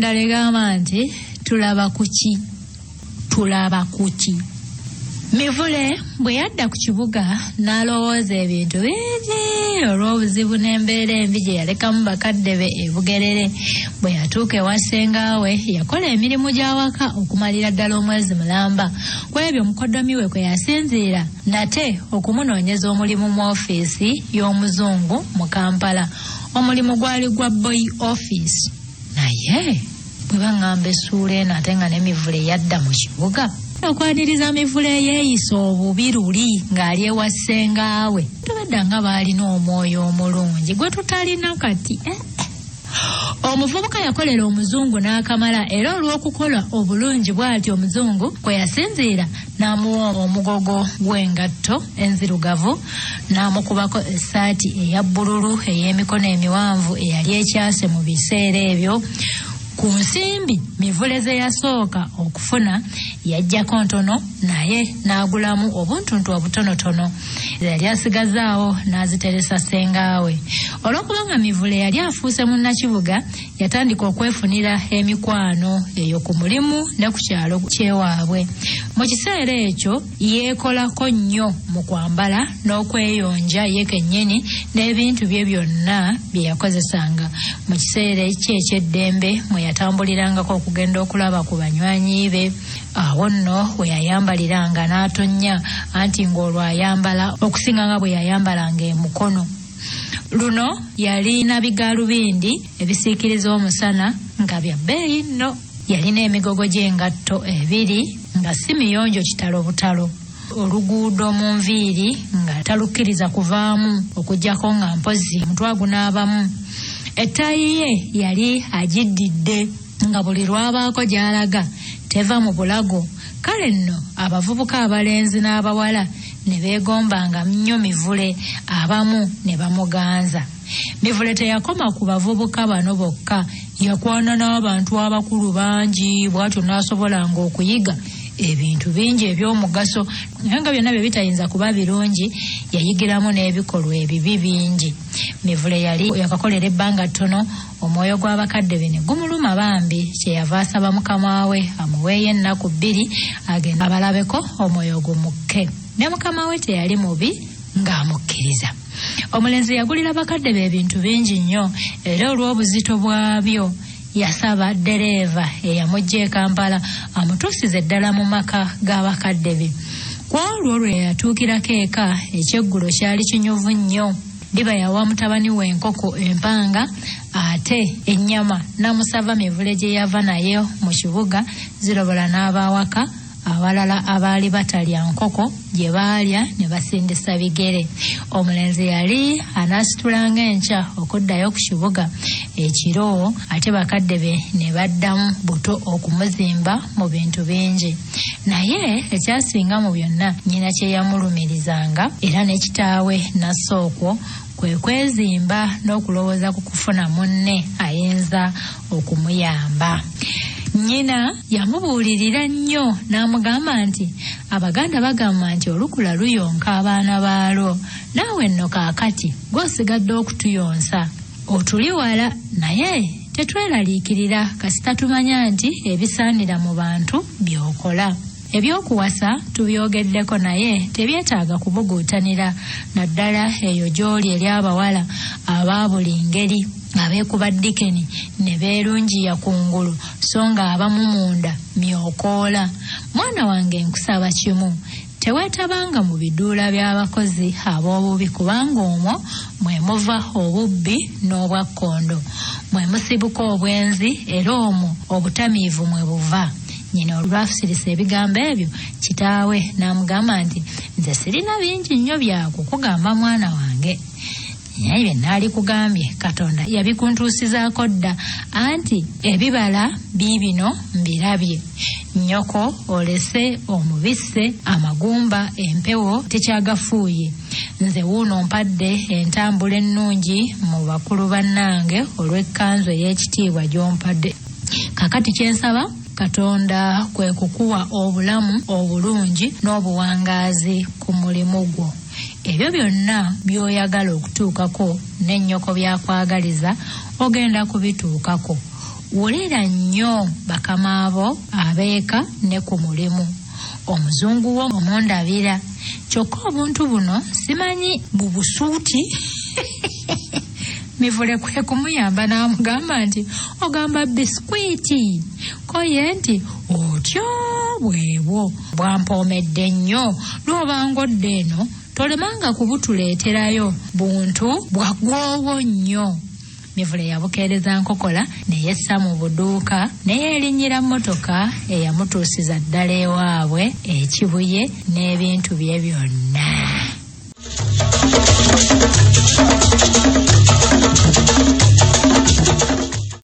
eddala egamba nti tulaba kuki. Mivule bwe yadda ku kibuga n'alowooza ebintu bingi olw'obuzibu n'embeera embi gye yalekamu bakadde be e Bugerere. Bwe yatuuka ewa ssengaawe yakola emirimu gy'awaka okumalira ddala omwezi mulamba. Ku ebyo mukoddomi we kwe yasinziira nate okumunoonyeza omulimu mu ofiisi y'omuzungu mu Kampala. Omulimu gwali gwa boy office. Naye bwe baŋŋamba essuula eno ate nga ne Mivule yadda mu kibuga. Okwaniriza Mivule yeeyisa obubi luli ng'ali ewa ssengaawe. Tubadda nga baalina omwoyo omulungi gwe tutalina kati. Omuvubuka yakolera omuzungu n'akamala, era olw'okukola obulungi bw'atyo omuzungu kwe yasinziira n'amuwa omugogo gw'engatto enzirugavu, n'amukubako essaati eya bbululu ey'emikono emiwanvu eyali ekyase mu biseera ebyo. Ku nsimbi Mivule ze yasooka okufuna yajjako ntono, naye n'agulamu obuntuntu obutonotono. Yali asigazaawo n'aziteresa ssengaawe. Olw'okubanga Mivule yali afuuse munnakibuga, yatandika okwefunira emikwano eyo ku mulimu ne ku kyalo ky'ewaabwe. Mu kiseera ekyo yeekolako nnyo mu kwambala n'okweyonja ye kennyini n'ebintu bye byonna bye yakozesanga. Mu kiseera eky'eddembe mwe yatambulirangako okugenda okulaba ku banywanyi be. Awo nno we yayambaliranga n'atonnya, anti ng'olwo ayambala okusinga nga bwe yayambalanga emukono. Luno yalina bigaalubindi ebisiikiriza omusana nga bya bbeeyi nno. Yalina emigogo gy'engatto ebiri nga si miyonjo kitalo butalo. Oluguudo mu nviiri nga talukkiriza kuvaamu okuggyako nga mpozi mutwe gunaabamu. Ettaayi ye yali agiddidde nga buli lwabaako gy'alaga teva mu bulago. Kale nno abavubuka abalenzi n'abawala ne beegombanga nnyo Mivule, abamu ne bamuganza. Mivule teyakoma ku bavubuka bano bokka, yakwana n'abantu abakulu bangi, bw'atyo n'asobolanga okuyiga ebintu bingi eby'omugaso, naye nga byonna bye bitayinza kuba birungi, yayigiramu n'ebikolwa ebibi bingi. Mivule yali yakakolera ebbanga ttono, omwoyo gw'abakadde be ne gumuluma bambi, kyeyava asaba mukama we amuweeyo ennaku 2 agenda abalabeko omwoyo gumukke. Ne mukama we teyali mubi ng'amukkiriza. Omulenzi yagulira bakadde be ebintu bingi nnyo, era olw'obuzito bwabyo yasaba ddereeva eyamujja e Kampala amutuusize ddala mu maka g'abakadde be. Ku olwo lwe yatuukirako eka, ekyeggulo kyali kinyuvu nnyo. Diba yawa mutabani we enkoko empanga, ate ennyama namusava Mivule gye yava naye mu kibuga zirobola n'abawaka abalala abaali batalya nkoko gye baalya ne basindisa bigere. Omulenzi yali anaasitulanga enkya okuddayo ku kibuga ekiro, ate bakadde be ne baddamu buto okumuzimba mu bintu bingi. Naye ekyasinga mu byonna nnyina kye yamulumirizanga era ne kitaawe Nassookwo kwe kwezimba n'okulowooza ku kufuna munne ayinza okumuyamba. Nnyina yamubuulirira nnyo n'amugamba nti Abaganda bagamba nti olukula luyonka abaana baalwo, naawe nno kaakati gw'osigadde okutuyonsa otuli wala, naye tetweraliikirira kasita tumanya nti ebisaanira mu bantu by'okola. Ebyokuwasa tubyogeddeko naye tebyetaaga kubuguutanira, naddala eyo gy'oli eri abawala aba buli ngeri, abeekuba dikeni ne beerungiya kungulu so nga abamu munda myokoola. Mwana wange nkusaba kimu, teweetabanga mu biduula by'abakozi ab'obubi, kubanga omwo mwe muva obubbi n'obwakkondo, mwe musibuka obwenzi, era omwo obutamiivu mwe buva. Nnyina olwafusirisa ebigambo ebyo, kitaawe n'amugamba nti nze sirina bingi nnyo byakukugamba mwana wange, naye bye naali kugambye Katonda yabikuntuusizaako dda, anti ebibala biibino mbirabye. Nnyoko olese omubisse, amagumba empewo tekyagafuuye. Nze wuuno mpadde entambula ennungi mu bakulu bannange olw'ekkanzu ey'ekitiibwa gy'ompadde. Kakati kyensaba Katonda kwe kukuwa obulamu obulungi n'obuwangaazi ku mulimu gwo. Ebyo byonna by'oyagala okutuukako n'ennyoko byakwagaliza ogenda kubituukako. wulira nnyo bakama abo abeeka ne ku mulimu. Omuzungu wo omundabira kyokka obuntu buno simanyi bubusuuti. Mivule kwe kumuyamba n'amugamba nti ogamba bisikwiiti ko ye nti otyo bwebwo bwampoomedde nnyo lw'obanga odde eno tolemanga kubutuleeterayo buntu bwagwowo nnyo. Mivule yabukeereza nkokola ne yessa mu buduuka ne yeerinnyira mmotoka eyamutuusiza ddala ewaabwe ekibuye n'ebintu bye byonna.